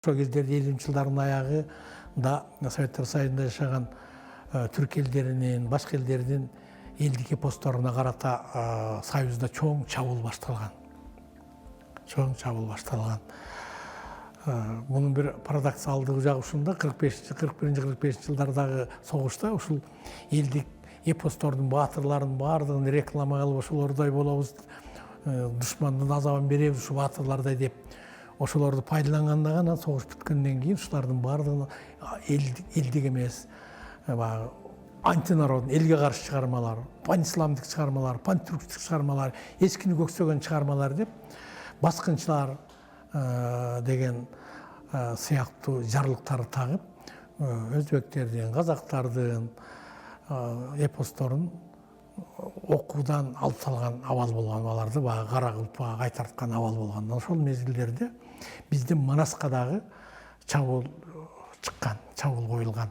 Ошол кездерде 50 жылдардын аягында Советтер Союзунда жашаган түрк элдеринин, башка элдердин элдик эпосторуна карата Союзда чоң чабуул башталган. Мунун бир парадоксалдыгы жагы ушунда 41-45 жылдардагы согушта ушул элдик эпостордун баатырларынын баардыгын реклама кылып ошолордой болобуз, душмандын азабын беребиз ушу баатырлардай деп ошолорду пайдаланганда гана согуш бүткөндөн кийин ушулардын баардыгын элдик эмес, антинародный, элге каршы чыгармалар, панисламдык чыгармалар, пантүрктүк чыгармалар, эскини көксөгөн чыгармалар деп баскынчылар деген сыяктуу жарлыктарды тагып, өзбектердин, казактардын эпосторун окуудан алып салган абал болгон, аларды кара кылып кайтарткан абал болгон. Ошол мезгилдерде биздин Манаска дагы чабуул чыккан, чабуул коюлган.